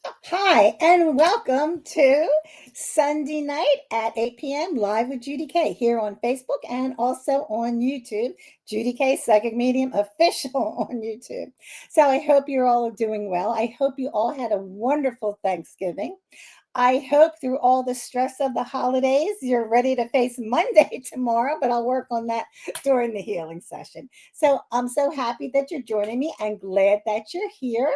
Hi, and welcome to Sunday night at 8 p.m. live with Judy K here on Facebook and also on YouTube. Judy K Psychic Medium Official on YouTube. So I hope you're all doing well. I hope you all had a wonderful Thanksgiving. I hope through all the stress of the holidays, you're ready to face Monday tomorrow, but I'll work on that during the healing session. So I'm so happy that you're joining me and glad that you're here.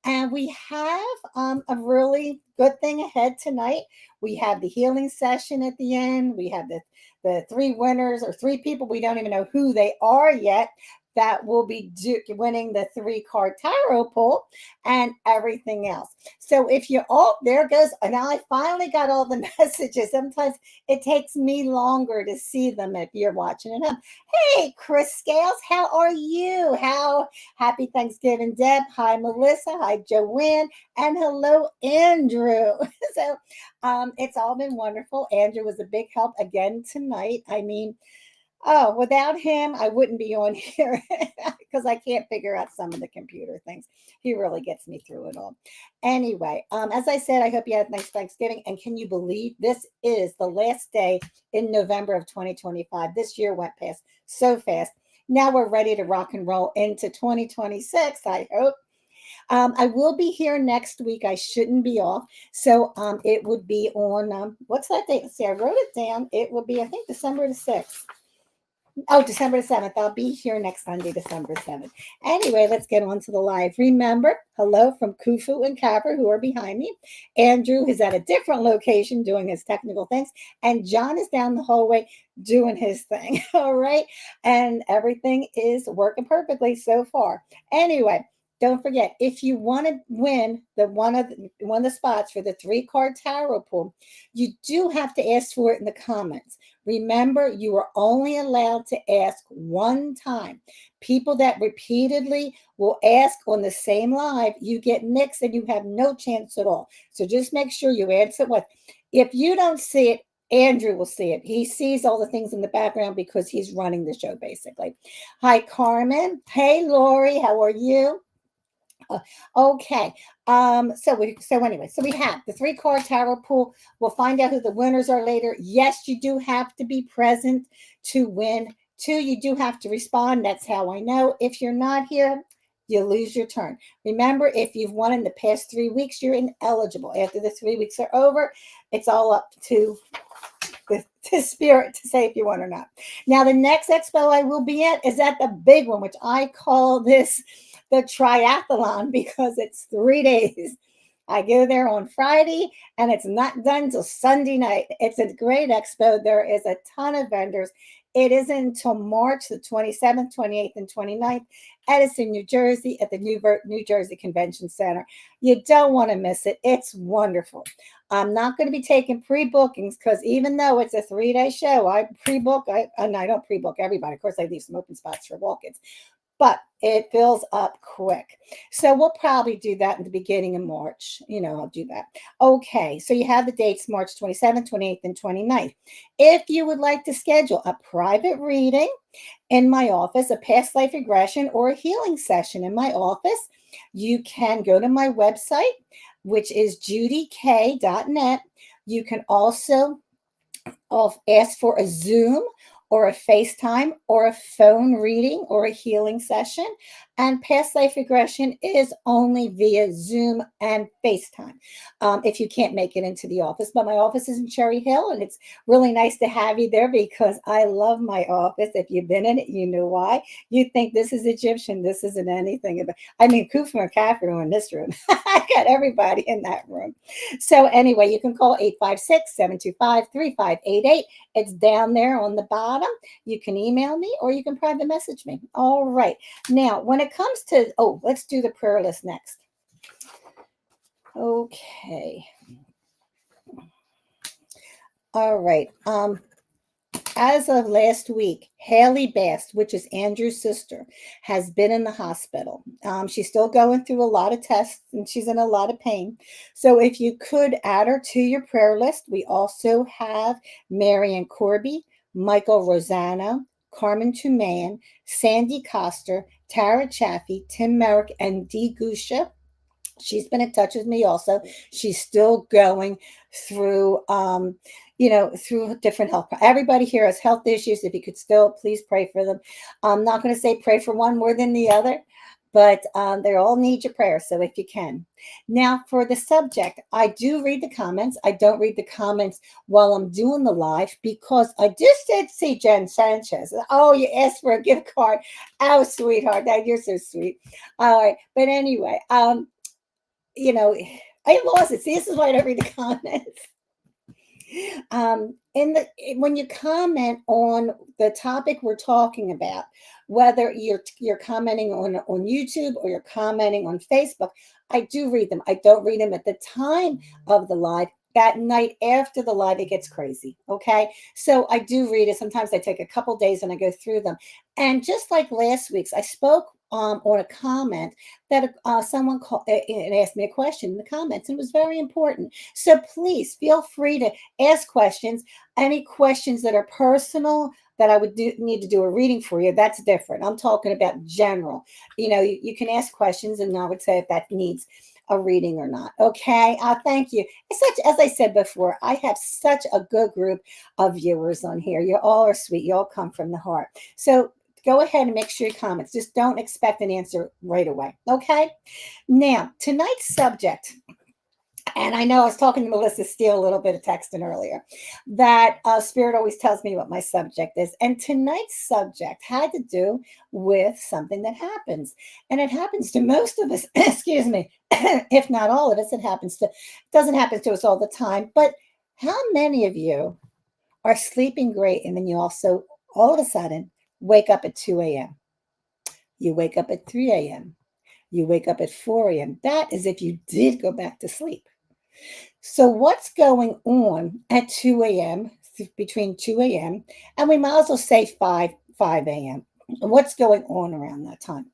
And we have a really good thing ahead tonight. We have the healing session at the end. We have the three winners or three people. We don't even know who they are yet that will be winning the three-card tarot pull and everything else. So if you there goes, and now I finally got all the messages. Sometimes it takes me longer to see them if you're watching at home. Hey, Chris Scales, how are you? Happy Thanksgiving, Deb. Hi, Melissa. Hi, Joanne. And hello, Andrew. It's all been wonderful. Andrew was a big help again tonight. I mean, oh, without him, I wouldn't be on here because I can't figure out some of the computer things. He really gets me through it all. Anyway, as I said, I hope you had a nice Thanksgiving. And can you believe this is the last day in November of 2025? This year went past so fast. Now we're ready to rock and roll into 2026, I hope. I will be here next week. I shouldn't be off. So it would be on, what's that date? Let's see, I wrote it down. It will be, I think, December the 6th. Oh, December 7th. I'll be here next Sunday, December 7th. Anyway, let's get on to the live. Remember, hello from Kufu and Capper, who are behind me. Andrew is at a different location doing his technical things. And John is down the hallway doing his thing. All right. And everything is working perfectly so far. Anyway, don't forget, if you want to win one of the spots for the three-card tarot pool, you do have to ask for it in the comments. Remember, you are only allowed to ask one time. People that repeatedly will ask on the same live, you get mixed and you have no chance at all. So just make sure you answer what. If you don't see it, Andrew will see it. He sees all the things in the background because he's running the show, basically. Hi, Carmen. Hey, Lori. How are you? Uh, okay. So we have the three-card tarot pool. We'll find out who the winners are later. Yes, you do have to be present to win. Two, you do have to respond. That's how I know. If you're not here, you lose your turn. Remember, if you've won in the past 3 weeks, you're ineligible. After the 3 weeks are over, it's all up to the spirit to say if you want or not. Now, the next expo I will be at is at the big one, which I call this the triathlon because it's 3 days. I go there on Friday and it's not done till Sunday night. It's a great expo. There is a ton of vendors. It is until March the 27th, 28th, and 29th. Edison, New Jersey, at the New Jersey Convention Center. You don't want to miss it. It's wonderful. I'm not going to be taking pre-bookings because even though it's a 3-day show, I pre-book. And I don't pre-book everybody. Of course, I leave some open spots for walk-ins, but it fills up quick. So we'll probably do that in the beginning of March. I'll do that. Okay, so you have the dates March 27th, 28th, and 29th. If you would like to schedule a private reading in my office, a past life regression, or a healing session in my office, you can go to my website, which is judyk.net. You can also ask for a Zoom or a FaceTime or a phone reading or a healing session. And past life regression is only via Zoom and FaceTime if you can't make it into the office. But my office is in Cherry Hill, and it's really nice to have you there because I love my office. If you've been in it, you know why. You think this is Egyptian. This isn't anything. I mean, Kufu and Kafu in this room. I got everybody in that room. So anyway, you can call 856-725-3588. It's down there on the bottom. You can email me or you can private message me. All right. Now, when it comes to, let's do the prayer list next. Okay. All right. As of last week, Haley Bast, which is Andrew's sister, has been in the hospital. She's still going through a lot of tests and she's in a lot of pain. So if you could add her to your prayer list, we also have Marion Corby, Michael Rosano, Carmen Tuman, Sandy Coster, Tara Chaffee, Tim Merrick, and Dee Gusha. She's been in touch with me also. She's still going through, through different health. Everybody here has health issues. If you could still please pray for them. I'm not going to say pray for one more than the other, but they all need your prayer. So if you can. Now for the subject, I do read the comments. I don't read the comments while I'm doing the live because I just did see Jen Sanchez. Oh, you asked for a gift card. Oh, sweetheart. That you're so sweet. All right. But anyway, you know, I lost it. See, this is why I don't read the comments. When you comment on the topic we're talking about, whether you're commenting on YouTube or you're commenting on Facebook, I do read them. I don't read them at the time of the live. That night after the live, it gets crazy. Okay. So I do read it. Sometimes I take a couple days and I go through them. And just like last week's, I spoke on a comment that someone called and asked me a question in the comments, and it was very important. So please feel free to ask questions. Any questions that are personal that I would need to do a reading for you, that's different. I'm talking about general. You can ask questions, and I would say if that needs a reading or not. Okay. Thank you. As I said before, I have such a good group of viewers on here. You all are sweet. You all come from the heart. So go ahead and make sure your comments. Just don't expect an answer right away. Okay. Now, tonight's subject, and I know I was talking to Melissa Steele a little bit of texting earlier, that Spirit always tells me what my subject is. And tonight's subject had to do with something that happens. And it happens to most of us, excuse me, if not all of us, it doesn't happen to us all the time. But how many of you are sleeping great and then you also all of a sudden wake up at 2 a.m.? You wake up at 3 a.m. You wake up at 4 a.m. That is if you did go back to sleep. So what's going on at 2 a.m., between 2 a.m., and we might as well say 5 a.m.? What's going on around that time?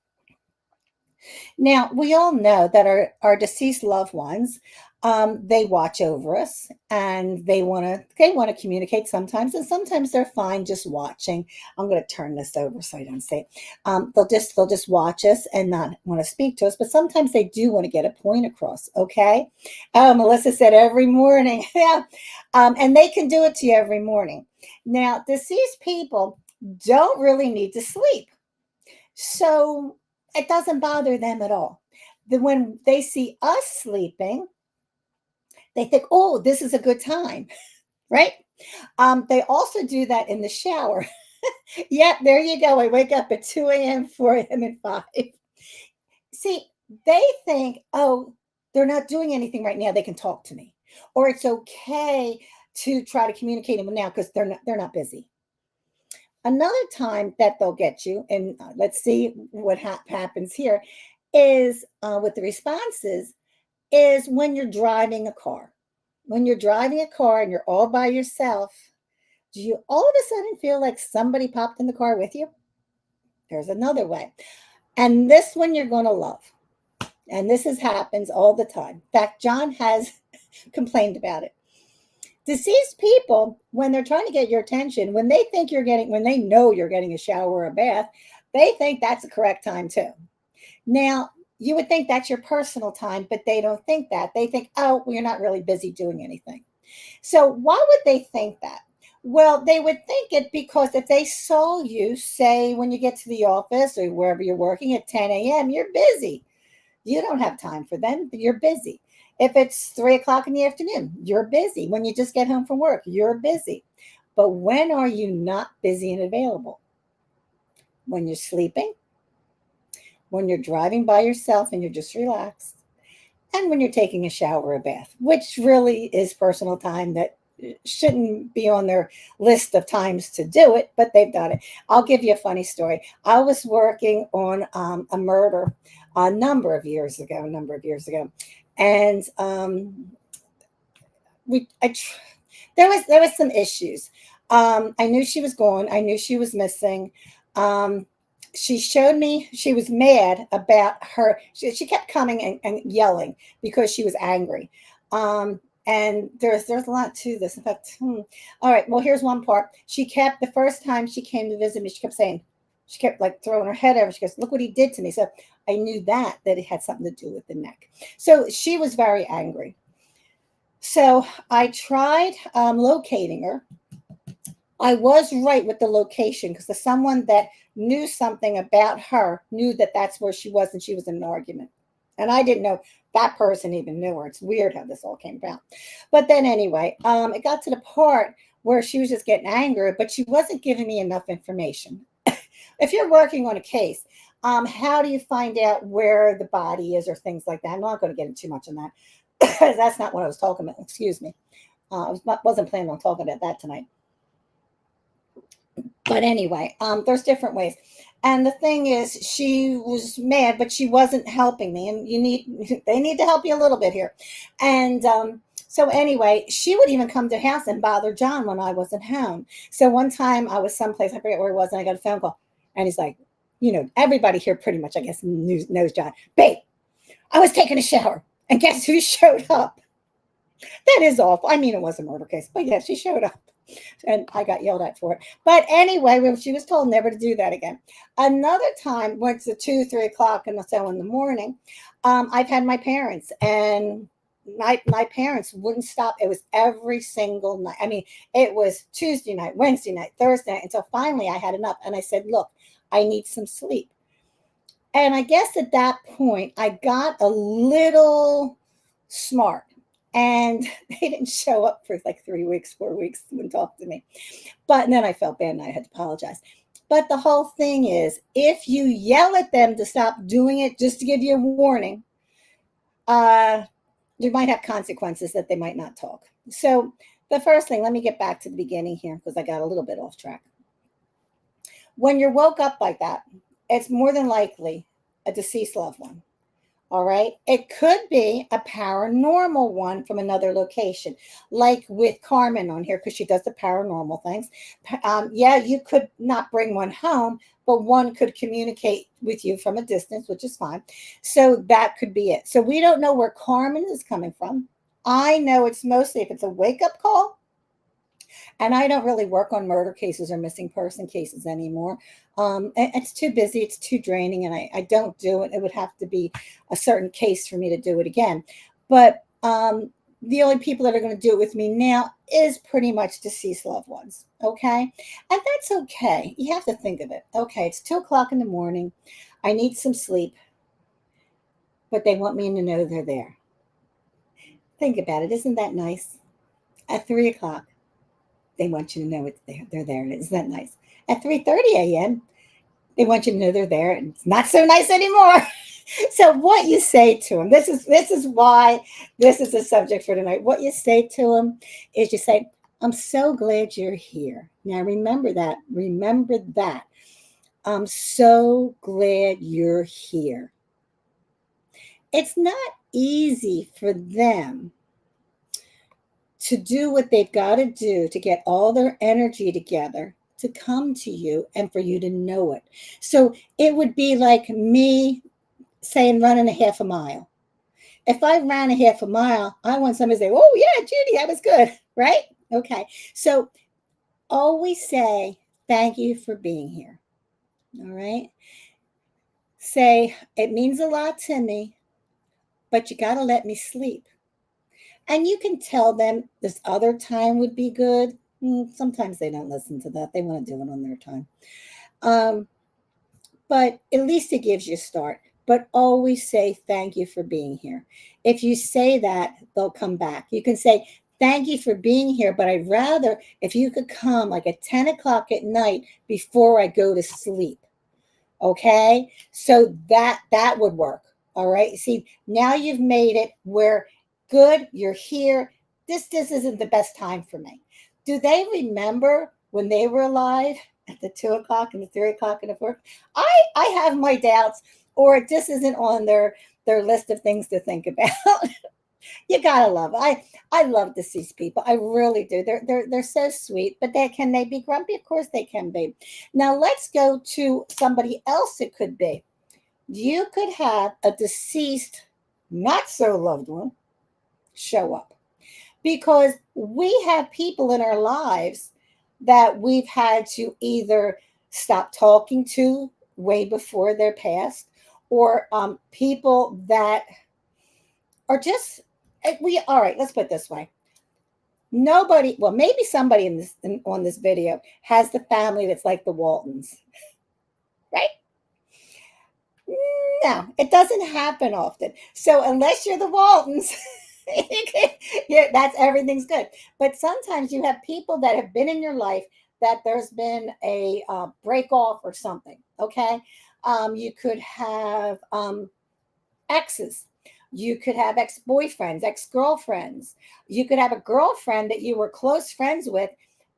Now, we all know that our deceased loved ones, they watch over us and they want to communicate sometimes, and sometimes they're fine just watching. I'm going to turn this over so I don't say it. They'll just watch us and not want to speak to us, but sometimes they do want to get a point across. Okay. Oh, Melissa said every morning. Yeah. And they can do it to you every morning. Now, deceased people don't really need to sleep. So it doesn't bother them at all. When they see us sleeping, they think, oh, this is a good time, right? They also do that in the shower. Yep, there you go. I wake up at 2 a.m., 4 a.m., and 5. See, they think, oh, they're not doing anything right now. They can talk to me. Or it's okay to try to communicate with them now because they're not busy. Another time that they'll get you, and let's see what happens here, is with the responses, is when you're driving a car. When you're driving a car and you're all by yourself, do you all of a sudden feel like somebody popped in the car with you? There's another way. And this one you're going to love. And happens all the time. In fact, John has complained about it. Deceased people, when they're trying to get your attention, when they know you're getting a shower or a bath, they think that's the correct time too. Now, you would think that's your personal time, but they don't think that. They think, oh, well, you're not really busy doing anything. So why would they think that? Well, they would think it because if they saw you, say, when you get to the office or wherever you're working at 10 a.m., you're busy. You don't have time for them. You're busy. If it's 3 o'clock in the afternoon, you're busy. When you just get home from work, you're busy. But when are you not busy and available? When you're sleeping, when you're driving by yourself and you're just relaxed, and when you're taking a shower or a bath, which really is personal time that shouldn't be on their list of times to do it, but they've done it. I'll give you a funny story. I was working on a murder a number of years ago, and there was some issues. I knew she was gone. I knew she was missing. She showed me she was mad about her. She kept coming and yelling because she was angry. And there's a lot to this. In fact, all right. Well, here's one part. The first time she came to visit me, she kept like throwing her head over. She goes, "Look what he did to me." So I knew that it had something to do with the neck. So she was very angry. So I tried locating her. I was right with the location because the someone that knew something about her knew that that's where she was, and she was in an argument. And I didn't know that person even knew her. It's weird how this all came about. But then anyway, it got to the part where she was just getting angry, but she wasn't giving me enough information. If you're working on a case, how do you find out where the body is or things like that? I'm not going to get into too much on that because that's not what I was talking about. Excuse me. Wasn't planning on talking about that tonight. But anyway, there's different ways. And the thing is, she was mad, but she wasn't helping me. And they need to help you a little bit here. And so anyway, she would even come to the house and bother John when I wasn't home. So one time I was someplace, I forget where it was, and I got a phone call. And he's like, everybody here pretty much, I guess, knows John. Babe, I was taking a shower. And guess who showed up? That is awful. I mean, it was a murder case, but yeah, she showed up. And I got yelled at for it. But anyway, she was told never to do that again. Another time, when it's 2, 3 o'clock and so in the morning, I've had my parents, and my parents wouldn't stop. It was every single night. I mean, it was Tuesday night, Wednesday night, Thursday night, until finally I had enough. And I said, look, I need some sleep. And I guess at that point, I got a little smart. And they didn't show up for like 3 weeks, 4 weeks, wouldn't talk to me. But then I felt bad and I had to apologize. But the whole thing is, if you yell at them to stop doing it just to give you a warning, you might have consequences that they might not talk. So the first thing, let me get back to the beginning here because I got a little bit off track. When you're woke up like that, it's more than likely a deceased loved one. All right. It could be a paranormal one from another location, like with Carmen on here, because she does the paranormal things. Yeah, you could not bring one home, but one could communicate with you from a distance, which is fine. So that could be it. So we don't know where Carmen is coming from. I know it's mostly if it's a wake up call. And I don't really work on murder cases or missing person cases anymore. It's too busy, it's too draining, and I don't do it. It would have to be a certain case for me to do it again. But the only people that are going to do it with me now is pretty much deceased loved ones. Okay. And that's okay. You have to think of it. Okay. It's 2 o'clock in the morning. I need some sleep, but they want me to know they're there. Think about it. Isn't that nice? At 3 o'clock, they want you to know it's there. They're there. Isn't that nice? At 3:30 a.m., they want you to know they're there, and it's not so nice anymore. So what you say to them, this is why this is the subject for tonight. What you say to them is you say, I'm so glad you're here. Now remember that. Remember that. I'm so glad you're here. It's not easy for them to do what they've got to do to get all their energy together to come to you and for you to know it. So it would be like me saying running a half a mile. If I ran a half a mile, I want somebody to say, oh, yeah, Judy, that was good, right? Okay. So always say, thank you for being here. All right. Say, it means a lot to me, but you got to let me sleep. And you can tell them this other time would be good. Sometimes they don't listen to that. They want to do it on their time. But at least it gives you a start. But always say thank you for being here. If you say that, they'll come back. You can say, thank you for being here, but I'd rather if you could come like at 10 o'clock at night before I go to sleep. Okay? So that would work. All right. See, now you've made it where good, you're here. This isn't the best time for me. Do they remember when they were alive at the 2 o'clock and the 3 o'clock and the 4? I have my doubts, or this isn't on their list of things to think about. You gotta love it. I love deceased people. I really do. They're so sweet. But can they be grumpy? Of course they can be. Now let's go to somebody else. It could be. You could have a deceased, not so loved one show up, because we have people in our lives that we've had to either stop talking to way before their past, or people that are just, all right, let's put it this way. Nobody, well, maybe somebody on this video has the family that's like the Waltons, right? No, it doesn't happen often. So unless you're the Waltons, yeah, that's everything's good. But sometimes you have people that have been in your life that there's been a break off or something. Okay, you could have exes. You could have ex boyfriends, ex girlfriends. You could have a girlfriend that you were close friends with,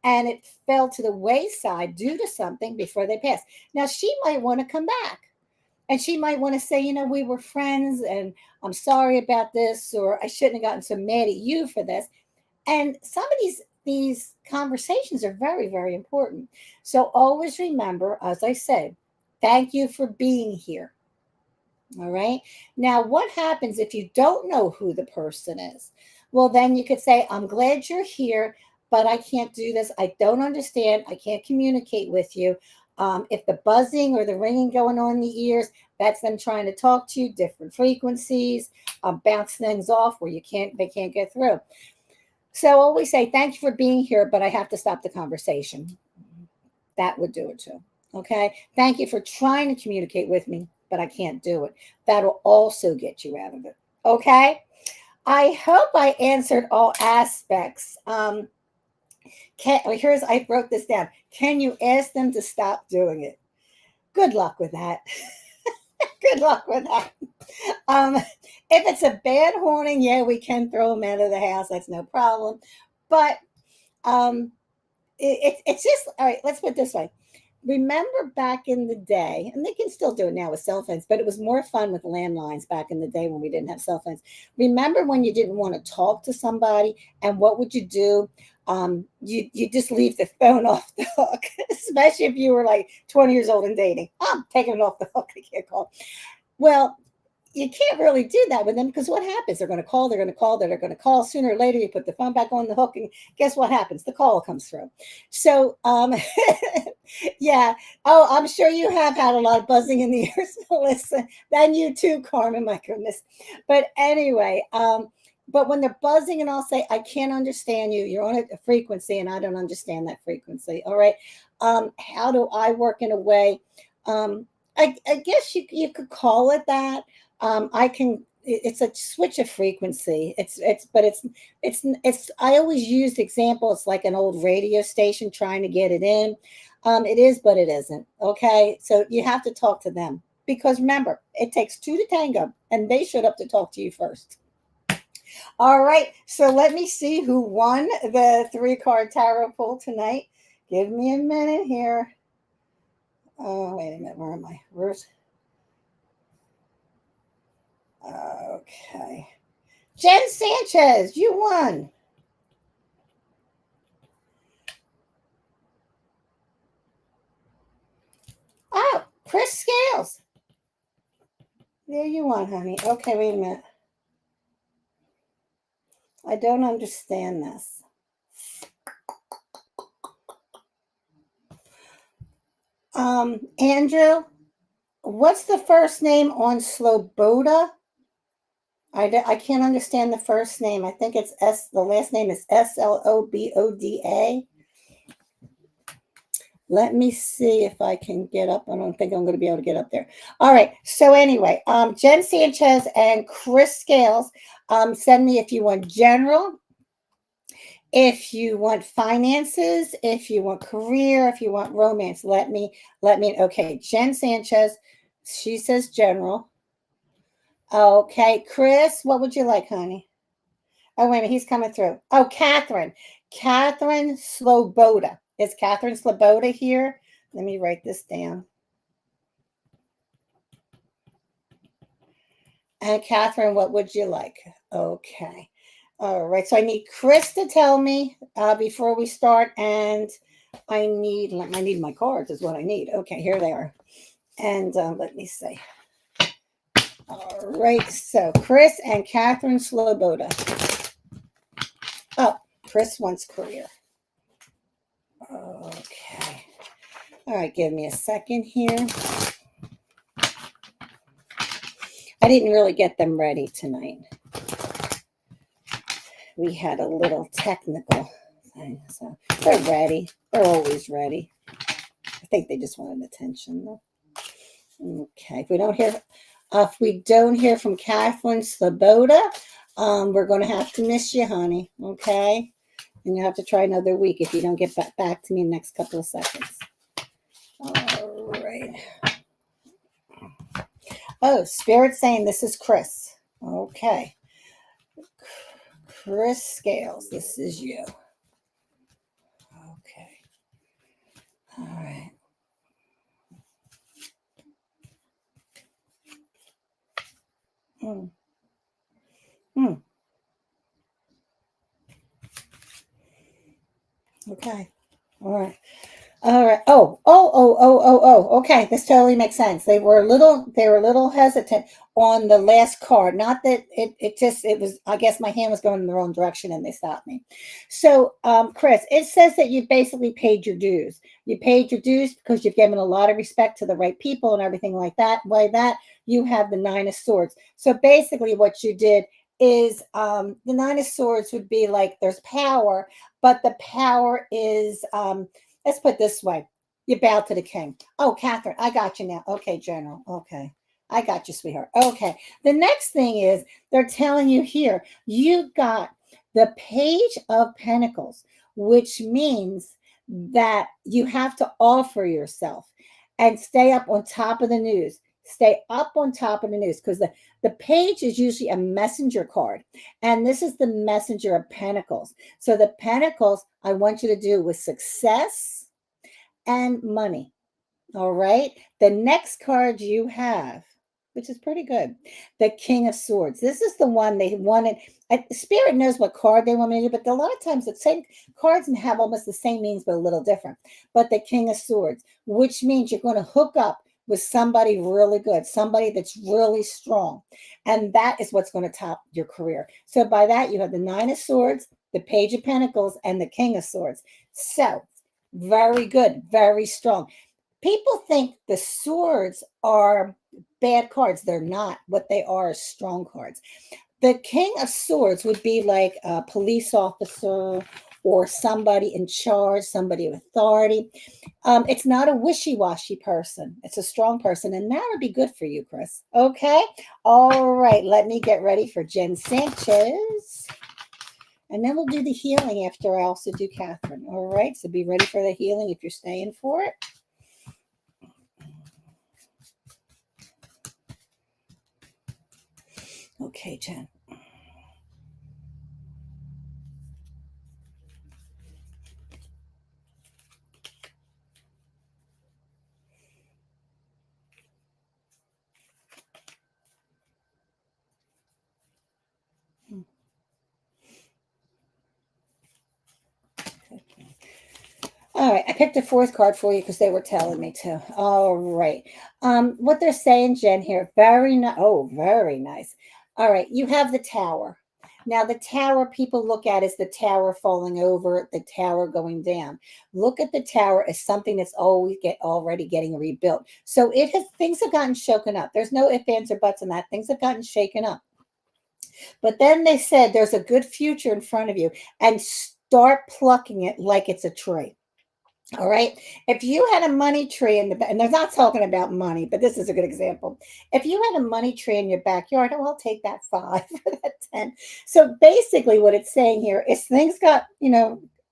and it fell to the wayside due to something before they passed. Now, she might want to come back, and she might want to say, we were friends and I'm sorry about this, or I shouldn't have gotten so mad at you for this. And some of these conversations are very, very important. So always remember, as I said, thank you for being here. All right. Now, what happens if you don't know who the person is? Well, then you could say, I'm glad you're here, but I can't do this. I don't understand. I can't communicate with you. If the buzzing or the ringing going on in the ears, that's them trying to talk to you, different frequencies, bounce things off where they can't get through. So always say, thank you for being here, but I have to stop the conversation. That would do it too. Okay. Thank you for trying to communicate with me, but I can't do it. That'll also get you out of it. Okay. I hope I answered all aspects. I wrote this down. Can you ask them to stop doing it? Good luck with that. Good luck with that. Um, if it's a bad haunting, yeah, we can throw them out of the house. That's no problem. But it's just, all right, let's put it this way. Remember back in the day, and they can still do it now with cell phones, but it was more fun with landlines back in the day when we didn't have cell phones. Remember when you didn't want to talk to somebody, and what would you do? You just leave the phone off the hook, especially if you were like 20 years old and dating. I'm taking it off the hook. I can't call. Well, you can't really do that with them because what happens? They're going to call, they're going to call, they're going to call. Sooner or later, you put the phone back on the hook, and guess what happens? The call comes through. So, yeah. Oh, I'm sure you have had a lot of buzzing in the ears, Melissa. Then you too, Carmen, my goodness. But anyway, but when they're buzzing and I'll say, I can't understand you. You're on a frequency and I don't understand that frequency. All right. How do I work in a way? I guess you could call it that. I can. It's a switch of frequency. It's. I always use the example. It's like an old radio station trying to get it in. It is, but it isn't. Okay, so you have to talk to them because remember, it takes two to tango, and they showed up to talk to you first. All right, so let me see who won the 3-card tarot pull tonight. Give me a minute here. Oh, wait a minute. Where am I? Where's? Okay. Jen Sanchez, you won. Oh, Chris Scales. There you won, honey. Okay, wait a minute. I don't understand this. Andrew, what's the first name on Sloboda? I can't understand the first name. I think it's the last name is Sloboda. Let me see if I can get up. I don't think I'm going to be able to get up there. All right. So anyway, Jen Sanchez and Chris Scales, send me if you want general, if you want finances, if you want career, if you want romance. Let me. Okay, Jen Sanchez, she says general. Okay, Chris, what would you like, honey? Oh, wait a minute, he's coming through. Oh, Catherine Sloboda. Is Catherine Sloboda here? Let me write this down. And Catherine, what would you like? Okay. All right. So I need Chris to tell me before we start, and I need my cards is what I need. Okay, here they are. And let me see. All right. So Chris and Catherine Sloboda. Oh, Chris wants career. Okay. All right. Give me a second here. I didn't really get them ready tonight. We had a little technical thing, so they're ready. They're always ready. I think they just wanted attention, though. Okay, if we don't hear from Kathleen Sloboda, we're going to have to miss you, honey. Okay, and you have to try another week if you don't get back to me in the next couple of seconds. All right. Oh, Spirit saying this is Chris. Okay. Chris Scales, this is you. Okay. All right. Hmm. Hmm. Okay. All right. All right. Oh. Okay, this totally makes sense. They were a little hesitant on the last card. Not that it was, I guess my hand was going in the wrong direction and they stopped me. So, Chris, it says that you basically paid your dues. You paid your dues because you've given a lot of respect to the right people and everything like that. By that, you have the Nine of Swords. So basically what you did is the Nine of Swords would be like there's power, but the power is let's put it this way. You bow to the king. Oh, Catherine, I got you now. Okay, General. Okay. I got you, sweetheart. Okay. The next thing is they're telling you here, you got the Page of Pentacles, which means that you have to offer yourself and stay up on top of the news. Stay up on top of the news because the page is usually a messenger card. And this is the messenger of Pentacles. So the Pentacles I want you to do with success and money. All right. The next card you have, which is pretty good, the King of Swords. This is the one they wanted. Spirit knows what card they want me to do, but a lot of times the same cards have almost the same meanings, but a little different. But the King of Swords, which means you're going to hook up with somebody really good, somebody that's really strong. And that is what's going to top your career. So by that, you have the Nine of Swords, the Page of Pentacles, and the King of Swords. So very good, very strong. People think the swords are bad cards. They're not. What they are is strong cards. The King of Swords would be like a police officer or somebody in charge, somebody of authority. It's not a wishy-washy person. It's a strong person, and that would be good for you, Chris. Okay? All right, let me get ready for Jen Sanchez. And then we'll do the healing after I also do Catherine. All right, so be ready for the healing if you're staying for it. Okay, Jen. All right, I picked a fourth card for you because they were telling me to. All right. What they're saying, Jen, here, very nice. Oh, very nice. All right, you have the tower. Now, the tower people look at as the tower falling over, the tower going down. Look at the tower as something that's already getting rebuilt. So things have gotten shaken up. There's no ifs, ands, or buts on that. Things have gotten shaken up. But then they said there's a good future in front of you and start plucking it like it's a tree. All right. If you had a money tree and they're not talking about money, but this is a good example. If you had a money tree in your backyard, oh, I'll take that 5 for that 10. So basically, what it's saying here is things got,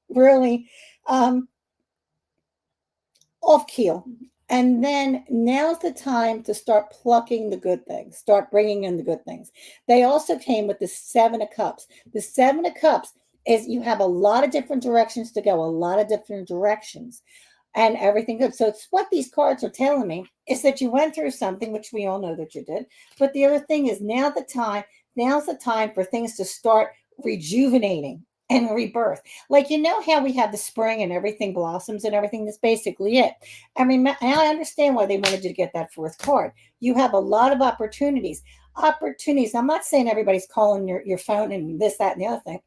really off keel. And then now's the time to start plucking the good things, start bringing in the good things. They also came with the 7 of Cups. The 7 of Cups is you have a lot of different directions to go, a lot of different directions and everything good. So it's what these cards are telling me is that you went through something, which we all know that you did. But the other thing is now's the time for things to start rejuvenating and rebirth. Like, how we have the spring and everything blossoms and everything. That's basically it. I understand why they wanted you to get that fourth card. You have a lot of opportunities. I'm not saying everybody's calling your phone and this, that, and the other thing.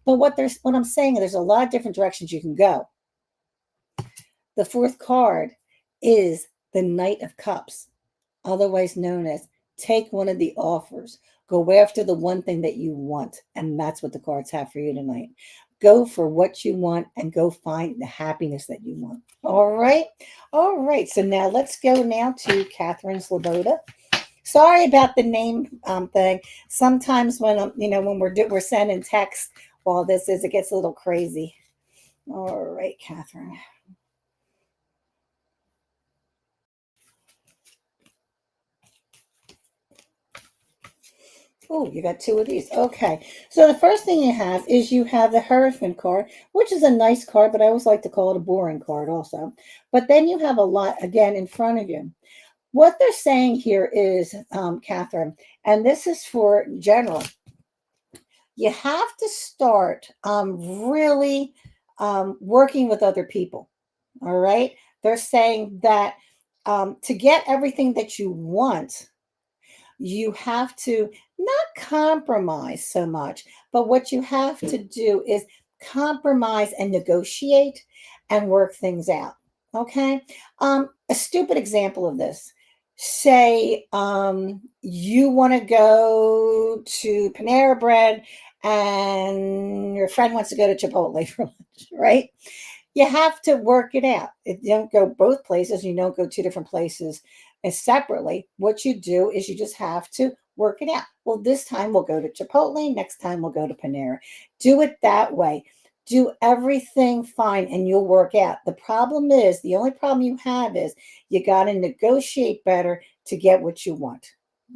But what I'm saying, there's a lot of different directions you can go. The fourth card is the Knight of Cups, otherwise known as Take one of the offers. Go after the one thing that you want. And that's what the cards have for you tonight. Go for what you want and go find the happiness that you want. All right. All right. So now let's go now to Catherine Sloboda. Sorry about the name thing. Sometimes when when we're sending text while this is, it gets a little crazy. All right, Catherine. Oh, you got two of these. Okay. So the first thing you have the Hierophant card, which is a nice card, but I always like to call it a boring card also. But then you have a lot again in front of you. What they're saying here is, Catherine, and this is for general, you have to start really working with other people. All right. They're saying that to get everything that you want, you have to not compromise so much, but what you have to do is compromise and negotiate and work things out. Okay. A stupid example of this. Say you want to go to Panera Bread and your friend wants to go to Chipotle for lunch, right? You have to work it out. You don't go both places. You don't go two different places separately. What you do is you just have to work it out. Well, this time we'll go to Chipotle. Next time we'll go to Panera. Do it that way. Do everything fine and you'll work out. The only problem you have is you got to negotiate better to get what you want.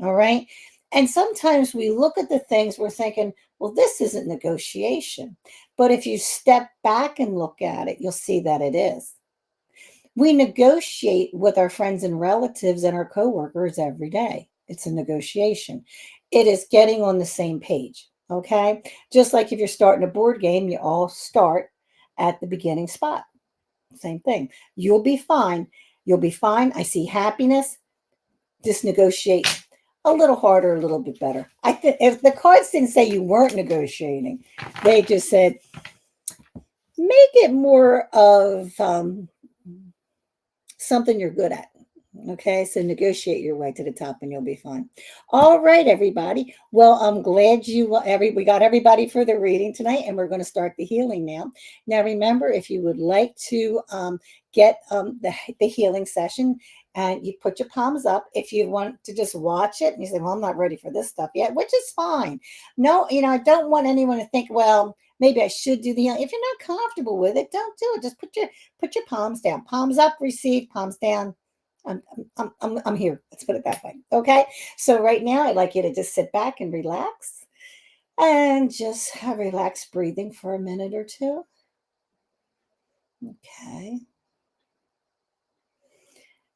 All right. And sometimes we look at the things we're thinking, well, this isn't negotiation. But if you step back and look at it, you'll see that it is. We negotiate with our friends and relatives and our coworkers every day. It's a negotiation. It is getting on the same page. Okay. Just like if you're starting a board game, you all start at the beginning spot. Same thing. You'll be fine. You'll be fine. I see happiness. Just negotiate a little harder, a little bit better. I think if the cards didn't say you weren't negotiating, they just said make it more of something you're good at. Okay, so negotiate your way to the top and you'll be fine. All right, everybody. Well, I'm glad we got everybody for the reading tonight, and we're going to start the healing now. Now, remember, if you would like to get the healing session, and you put your palms up. If you want to just watch it and you say, well, I'm not ready for this stuff yet, which is fine. No, I don't want anyone to think, well, maybe I should do the healing. If you're not comfortable with it, don't do it. Just put your palms down. Palms up, receive, palms down. I'm here. Let's put it that way. Okay. So right now I'd like you to just sit back and relax and just have relaxed breathing for a minute or two. Okay.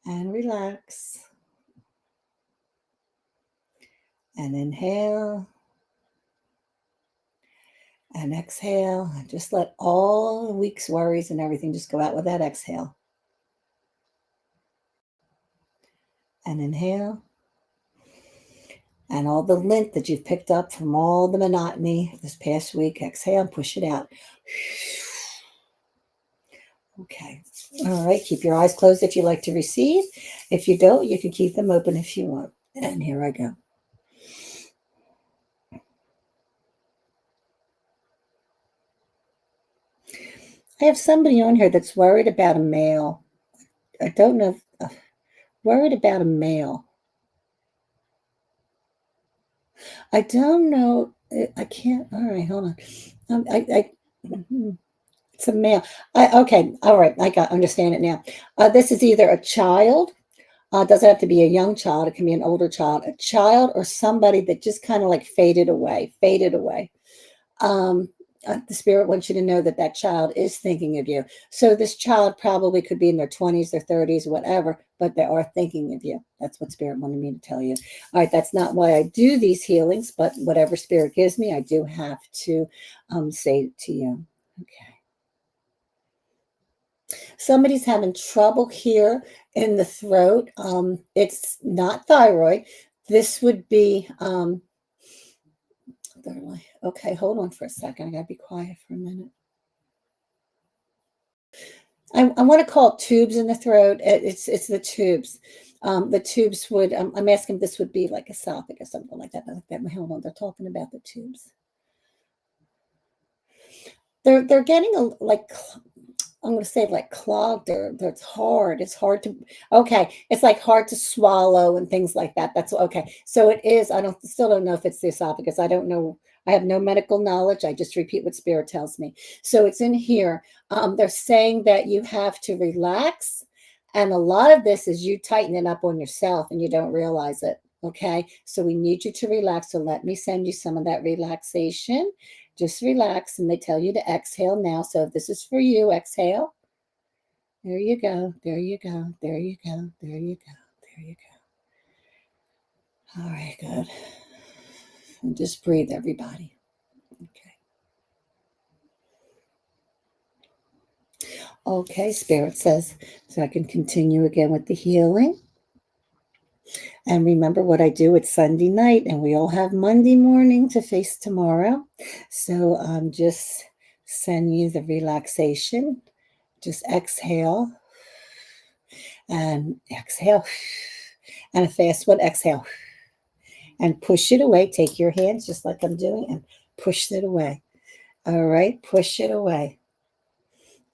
And relax. And inhale. And exhale. And just let all the week's worries and everything just go out with that exhale. And inhale. And all the lint that you've picked up from all the monotony this past week, exhale and push it out. Okay. All right. Keep your eyes closed if you like to receive. If you don't, you can keep them open if you want. And here I go. I have somebody on here that's worried about a male. I don't know. Worried about a male. I don't know. I can't. All right. Hold on. It's a male. Okay. All right. Understand it now. This is either a child. It doesn't have to be a young child. It can be an older child, a child, or somebody that just kind of like faded away. The spirit wants you to know that that child is thinking of you. So this child probably could be in their 20s, their 30s, whatever, but they are thinking of you. That's what spirit wanted me to tell you. All right, that's not why I do these healings, but whatever spirit gives me, I do have to say to you. Okay. Somebody's having trouble here in the throat. It's not thyroid. This would be okay, hold on for a second. I gotta be quiet for a minute. I want to call it tubes in the throat. It's the tubes. The tubes would, I'm asking if this would be like esophagus, something like that. Hold on, they're talking about the tubes. They're getting like, I'm going to say like clogged, or it's hard. It's hard to, okay. It's like hard to swallow and things like that. That's okay. So it is, I don't, still don't know if it's the esophagus. I don't know. I have no medical knowledge. I just repeat what Spirit tells me. So it's in here. They're saying that you have to relax. And a lot of this is you tightening up on yourself and you don't realize it. Okay. So we need you to relax. So let me send you some of that relaxation. Just relax, and they tell you to exhale now. So if this is for you, exhale. There you go. There you go. There you go. There you go. There you go. All right, good. And just breathe, everybody. Okay. Okay, Spirit says, so I can continue again with the healing. And remember what I do, it's Sunday night, and we all have Monday morning to face tomorrow. So just send you the relaxation. Just exhale and exhale. And a fast one, exhale. And push it away. Take your hands just like I'm doing and push it away. All right, push it away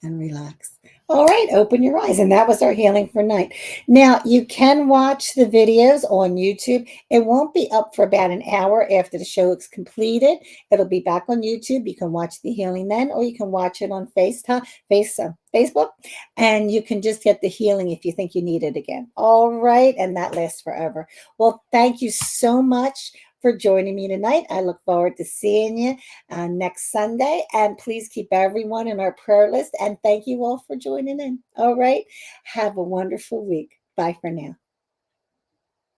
and relax. All right, open your eyes. And that was our healing for night. Now, you can watch the videos on YouTube. It won't be up for about an hour after the show is completed. It'll be back on YouTube. You can watch the healing then, or you can watch it on Facebook, and you can just get the healing if you think you need it again. All right, and that lasts forever. Well, thank you so much for joining me tonight. I look forward to seeing you next Sunday. And please keep everyone in our prayer list. And thank you all for joining in. All right. Have a wonderful week. Bye for now.